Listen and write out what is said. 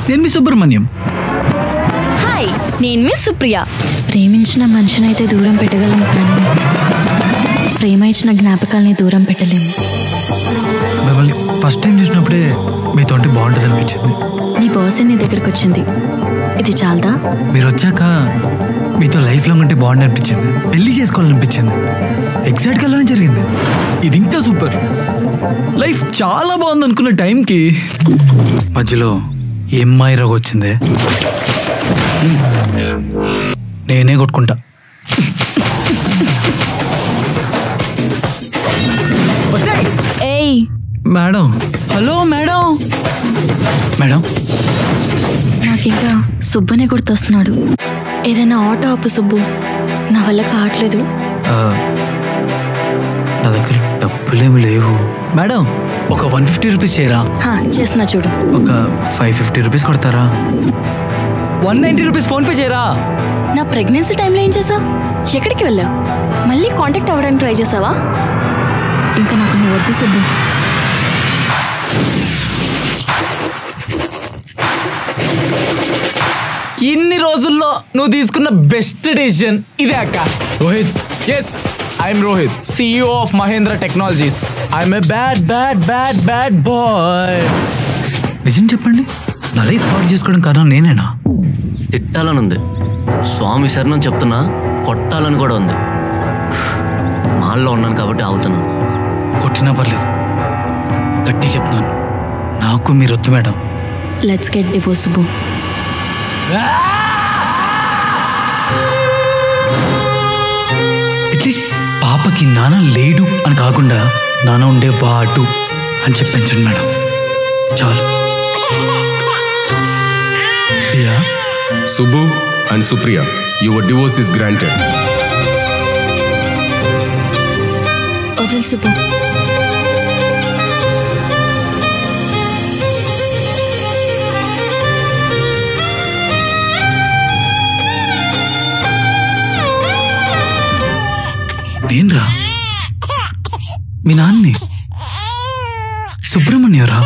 నేను మీ సుబ్రహ్మణ్యం. హాయ్, నేను మీ సుప్రియ. ప్రేమించిన మనిషినైతే దూరం పెట్టగలం, కానీ ప్రేమ ఇచ్చిన జ్ఞాపకాల్ని దూరం పెట్టలేము. మిమ్మల్ని ఫస్ట్ టైం చూసినప్పుడే మీతో బాగుంటుంది అనిపించింది. నీ బాస్ నీ దగ్గరికి వచ్చింది, ఇది చాలదా? మీరు వచ్చాక మీతో లైఫ్ లాంగ్ ఉంటే బాగుండి అనిపించింది. పెళ్లి చేసుకోవాలనిపించింది. ఎగ్జాక్ట్గా అలానే జరిగింది. ఇది ఇంకా సూపర్. లైఫ్ చాలా బాగుంది అనుకున్న టైంకి మధ్యలో ఏమ్మాయి రోగ వచ్చింది. నేనే కొట్టుకుంటా. ఏయ్ మేడం. Hello madam. మేడం, నాకింకా సుబ్బనే గుర్తొస్తున్నాడు. ఏదైనా ఆటో ఆపు సుబ్బు, నా వల్ల కావట్లేదు. నా దగ్గర డబ్బులేమి లేవు మేడం. ఒక 150 రూపీస్ చేయరా? చేస్తున్నా చూడు. ఒక 550 రూపీస్ కొడతారా? 190 రూపీస్ ఫోన్పే చేయరా? నా ప్రెగ్నెన్సీ టైంలో ఏం చేసావు? ఎక్కడికి వెళ్ళావు? మళ్ళీ కాంటాక్ట్ అవ్వడానికి ట్రై చేసావా? ఇంకా నాకు నువ్వు వద్దు సుబ్బు. ఇన్ని రోజుల్లో నువ్వు తీసుకున్న బెస్ట్ డెసిషన్ ఇదే అక్క. Rohit. Yes, I'm Rohit, CEO of Mahendra technologies. I'm a bad bad bad bad boy. నిజం చెప్పండి, నా లైఫ్ పాడు చేసుకోవడం కారణం నేనేనా? తిట్టాలనుంది, స్వామి శరణం చెప్తున్నా, కొట్టాలని కూడా ఉంది. మాల్లో ఉన్నాను కాబట్టి ఆగుతున్నాను. కొట్టినా పర్లేదు, గట్టి చెప్తున్నాను, నాకు మీరు వద్దు madam. Let's get divorce Subbu. At least పాపకి నాన్న లేడు అని కాకుండా నాన్న ఉండేవాడు అని చెప్పించండి మేడం, చాలు. Subbu and Supriya, your divorce is granted. వదులు సుబ్బు. నేనురా మీ నాన్ని సుబ్రహ్మణ్యరా?